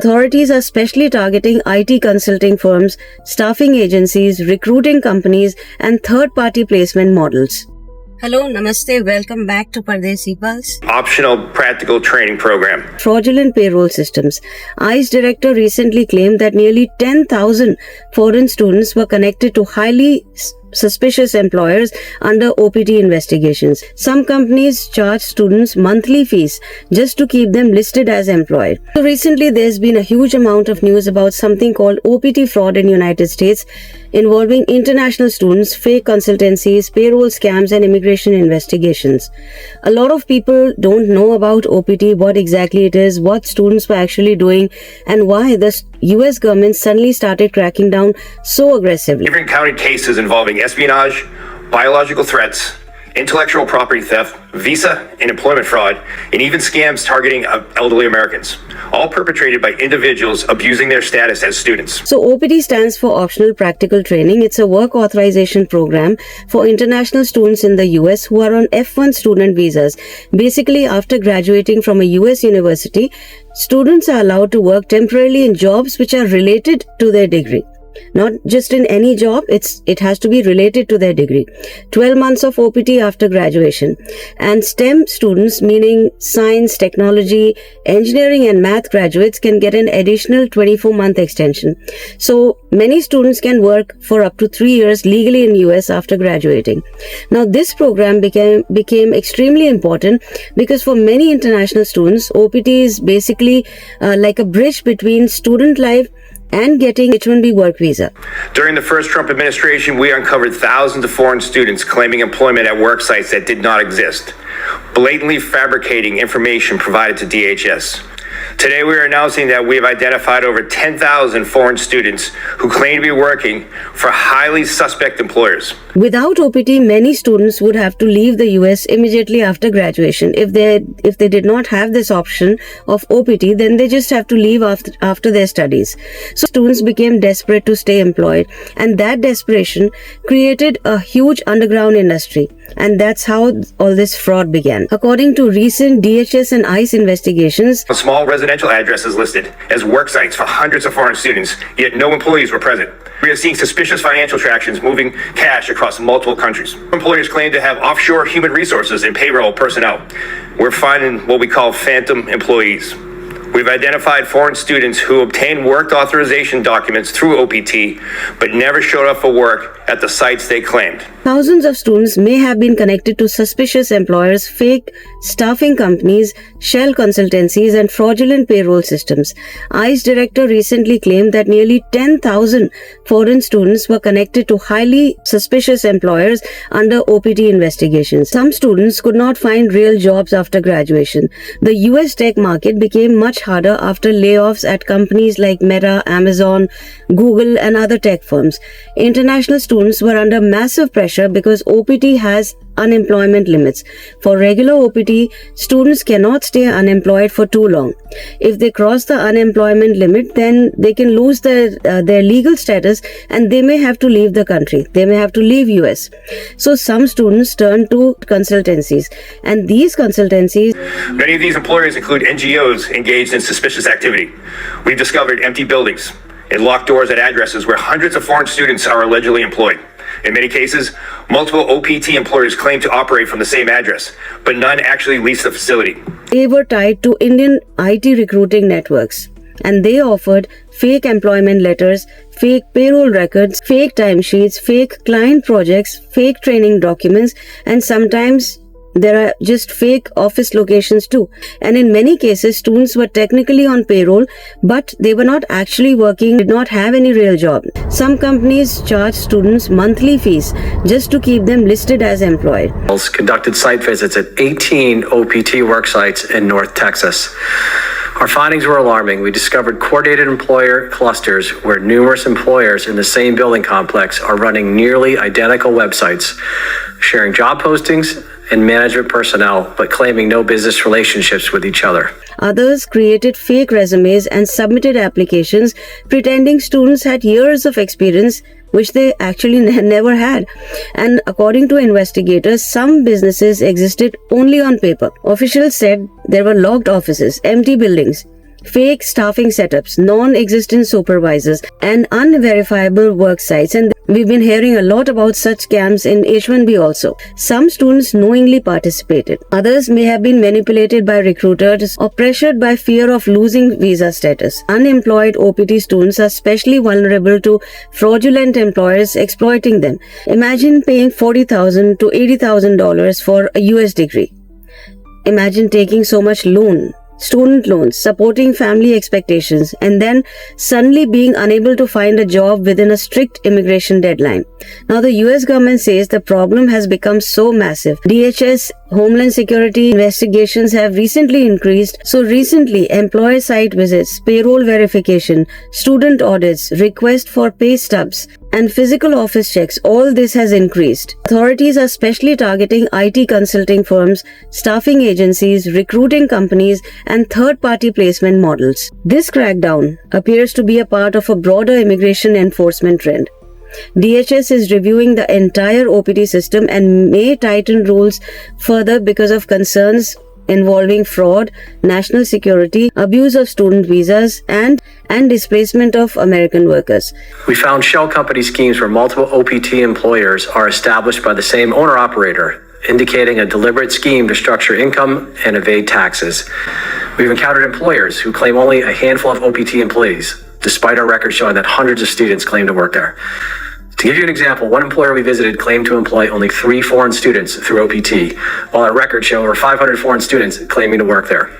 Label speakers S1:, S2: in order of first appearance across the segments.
S1: Authorities are specially targeting IT consulting firms, staffing agencies, recruiting companies, and third-party placement models. Hello, Namaste, welcome back to Pardesi Pulse.
S2: Optional practical training program.
S1: Fraudulent payroll systems. ICE director recently claimed that nearly 10,000 foreign students were connected to highly suspicious employers under OPT investigations. Some companies charge students monthly fees just to keep them listed as employed. So recently there's been a huge amount of news about something called OPT fraud in United States involving international students, fake consultancies, payroll scams and immigration investigations. A lot of people don't know about OPT, what exactly it is, what students were actually doing and why the US government suddenly started cracking down so aggressively.
S2: We've encountered cases involving espionage, biological threats, intellectual property theft, visa and employment fraud, and even scams targeting elderly Americans, all perpetrated by individuals abusing their status as students.
S1: So OPT stands for Optional Practical Training. It's a work authorization program for international students in the US who are on F1 student visas. Basically, after graduating from a US university, students are allowed to work temporarily in jobs which are related to their degree. Not just in any job, it has to be related to their degree. 12 months of OPT after graduation. And STEM students, meaning science, technology, engineering and math graduates, can get an additional 24-month extension. So many students can work for up to 3 years legally in US after graduating. Now this program became extremely important because for many international students, OPT is basically like a bridge between student life and getting H-1B work visa.
S2: During the first Trump administration, we uncovered thousands of foreign students claiming employment at work sites that did not exist, blatantly fabricating information provided to DHS. Today, we are announcing that we have identified over 10,000 foreign students who claim to be working for highly suspect employers.
S1: Without OPT, many students would have to leave the US immediately after graduation. If they did not have this option of OPT, then they just have to leave after their studies. So students became desperate to stay employed, and that desperation created a huge underground industry. And that's how all this fraud began. According to recent DHS and ICE investigations,
S2: a small residential addresses listed as work sites for hundreds of foreign students, yet no employees were present. We are seeing suspicious financial transactions moving cash across multiple countries. Employers claim to have offshore human resources and payroll personnel. We're finding what we call phantom employees. We've identified foreign students who obtained work authorization documents through OPT, but never showed up for work at the sites they claimed.
S1: Thousands of students may have been connected to suspicious employers, fake staffing companies, shell consultancies, and fraudulent payroll systems. ICE director recently claimed that nearly 10,000 foreign students were connected to highly suspicious employers under OPT investigations. Some students could not find real jobs after graduation. The US tech market became much harder after layoffs at companies like Meta, Amazon, Google, and other tech firms. International students were under massive pressure because OPT has unemployment limits. For regular OPT, students cannot stay unemployed for too long. If they cross the unemployment limit, then they can lose their legal status and they may have to leave the country. They may have to leave US. So some students turn to consultancies, and these consultancies...
S2: Many of these employers include NGOs engaged in suspicious activity. We've discovered empty buildings and locked doors at addresses where hundreds of foreign students are allegedly employed. In many cases, multiple OPT employers claim to operate from the same address, but none actually lease the facility.
S1: They were tied to Indian IT recruiting networks, and they offered fake employment letters, fake payroll records, fake timesheets, fake client projects, fake training documents, and sometimes there are just fake office locations too. And in many cases, students were technically on payroll, but they were not actually working, did not have any real job. Some companies charge students monthly fees just to keep them listed as employed.
S3: Conducted site visits at 18 OPT work sites in North Texas. Our findings were alarming. We discovered coordinated employer clusters where numerous employers in the same building complex are running nearly identical websites, sharing job postings and management personnel, but claiming no business relationships with each other.
S1: Others created fake resumes and submitted applications pretending students had years of experience, which they actually never had. And according to investigators, some businesses existed only on paper. Officials said there were locked offices, empty buildings, fake staffing setups, non-existent supervisors, and unverifiable work sites. And we've been hearing a lot about such scams in H-1B also. Some students knowingly participated. Others may have been manipulated by recruiters or pressured by fear of losing visa status. Unemployed OPT students are especially vulnerable to fraudulent employers exploiting them. Imagine paying $40,000 to $80,000 for a US degree. Imagine taking so much loan, student loans, supporting family expectations, and then suddenly being unable to find a job within a strict immigration deadline. Now the US government says the problem has become so massive. DHS, Homeland Security investigations have recently increased. So recently, employer site visits, payroll verification, student audits, request for pay stubs, and physical office checks, all this has increased. Authorities are specially targeting IT consulting firms, staffing agencies, recruiting companies, and third-party placement models. This crackdown appears to be a part of a broader immigration enforcement trend. DHS is reviewing the entire OPT system and may tighten rules further because of concerns involving fraud, national security, abuse of student visas, and displacement of American workers.
S3: We found shell company schemes where multiple OPT employers are established by the same owner-operator, indicating a deliberate scheme to structure income and evade taxes. We've encountered employers who claim only a handful of OPT employees, despite our records showing that hundreds of students claim to work there. To give you an example, one employer we visited claimed to employ only 3 foreign students through OPT, while our records show over 500 foreign students claiming to work there.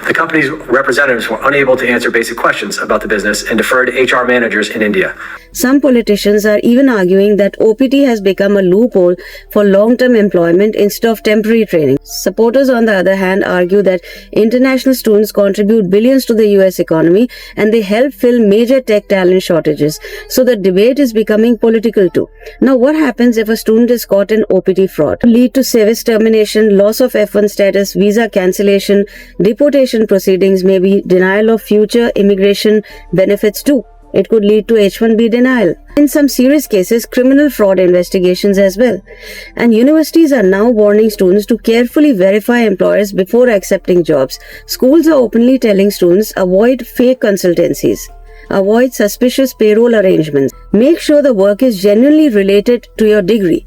S3: The company's representatives were unable to answer basic questions about the business and deferred to HR managers in India.
S1: Some politicians are even arguing that OPT has become a loophole for long-term employment instead of temporary training. Supporters, on the other hand, argue that international students contribute billions to the US economy and they help fill major tech talent shortages. So the debate is becoming political too. Now, what happens if a student is caught in OPT fraud? Lead to service termination, loss of F1 status, visa cancellation, deportation proceedings, maybe denial of future immigration benefits too. It could lead to H-1B denial. In some serious cases, criminal fraud investigations as well. And universities are now warning students to carefully verify employers before accepting jobs. Schools are openly telling students avoid fake consultancies. Avoid suspicious payroll arrangements. Make sure the work is genuinely related to your degree.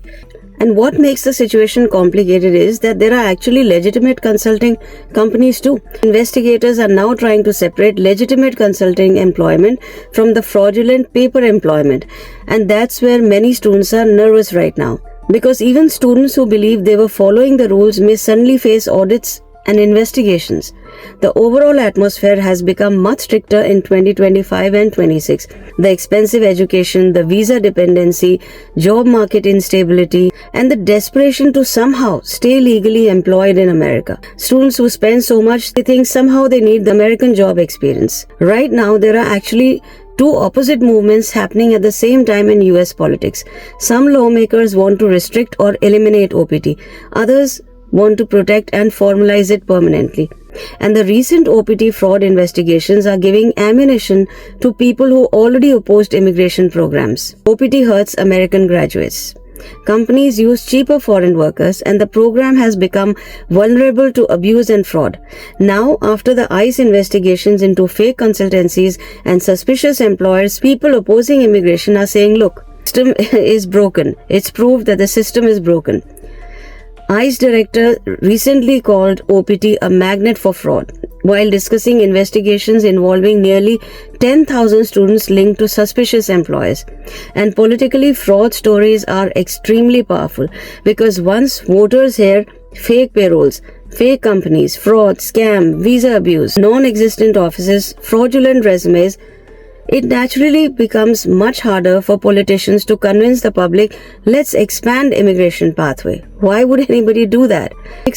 S1: And what makes the situation complicated is that there are actually legitimate consulting companies too. Investigators are now trying to separate legitimate consulting employment from the fraudulent paper employment. And that's where many students are nervous right now. Because even students who believe they were following the rules may suddenly face audits and investigations. The overall atmosphere has become much stricter in 2025 and 26. The expensive education, the visa dependency, job market instability, and the desperation to somehow stay legally employed in America. Students who spend so much, they think somehow they need the American job experience. Right now, there are actually 2 opposite movements happening at the same time in US politics. Some lawmakers want to restrict or eliminate OPT. Others want to protect and formalize it permanently. And the recent OPT fraud investigations are giving ammunition to people who already opposed immigration programs. OPT hurts American graduates. Companies use cheaper foreign workers and the program has become vulnerable to abuse and fraud. Now, after the ICE investigations into fake consultancies and suspicious employers, people opposing immigration are saying, look, the system is broken. It's proved that the system is broken. ICE director recently called OPT a magnet for fraud while discussing investigations involving nearly 10,000 students linked to suspicious employers. And politically, fraud stories are extremely powerful because once voters hear fake payrolls, fake companies, fraud, scam, visa abuse, non-existent offices, fraudulent resumes, it naturally becomes much harder for politicians to convince the public, let's expand immigration pathway. Why would anybody do that?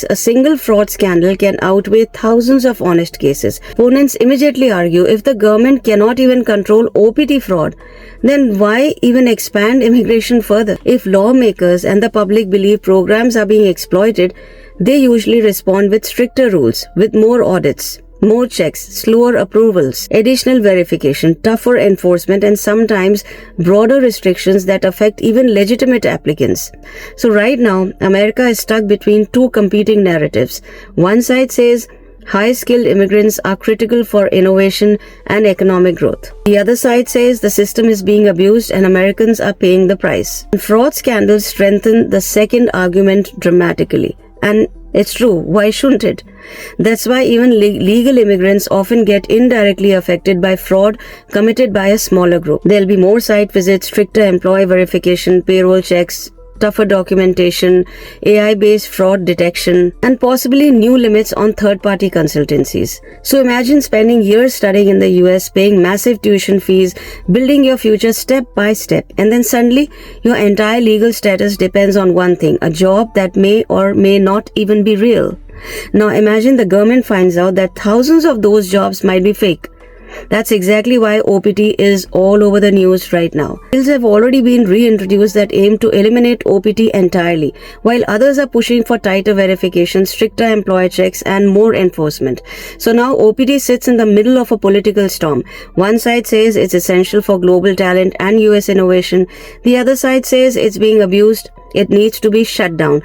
S1: A single fraud scandal can outweigh thousands of honest cases. Opponents immediately argue if the government cannot even control OPT fraud, then why even expand immigration further? If lawmakers and the public believe programs are being exploited, they usually respond with stricter rules, with more audits, more checks, slower approvals, additional verification, tougher enforcement, and sometimes broader restrictions that affect even legitimate applicants. So right now, America is stuck between 2 competing narratives. One side says high-skilled immigrants are critical for innovation and economic growth. The other side says the system is being abused and Americans are paying the price. And fraud scandals strengthen the second argument dramatically. And it's true, why shouldn't it? That's why even legal immigrants often get indirectly affected by fraud committed by a smaller group. There'll be more site visits, stricter employee verification, payroll checks, tougher documentation, AI-based fraud detection, and possibly new limits on third-party consultancies. So imagine spending years studying in the US, paying massive tuition fees, building your future step by step, and then suddenly your entire legal status depends on one thing, a job that may or may not even be real. Now imagine the government finds out that thousands of those jobs might be fake. That's exactly why OPT is all over the news right now. Bills have already been reintroduced that aim to eliminate OPT entirely, while others are pushing for tighter verification, stricter employer checks, and more enforcement. So now OPT sits in the middle of a political storm. One side says it's essential for global talent and US innovation. The other side says it's being abused. It needs to be shut down.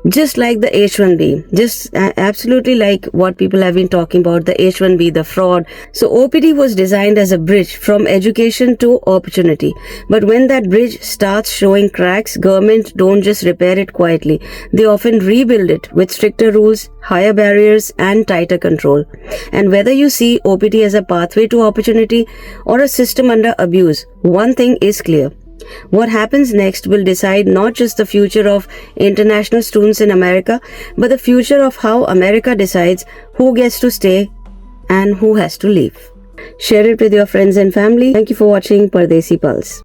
S1: Just like the H-1B, just absolutely like what people have been talking about, the H-1B, the fraud. So OPT was designed as a bridge from education to opportunity. But when that bridge starts showing cracks, government don't just repair it quietly. They often rebuild it with stricter rules, higher barriers, and tighter control. And whether you see OPT as a pathway to opportunity or a system under abuse, one thing is clear. What happens next will decide not just the future of international students in America, but the future of how America decides who gets to stay and who has to leave. Share it with your friends and family. Thank you for watching Pardesi Pulse.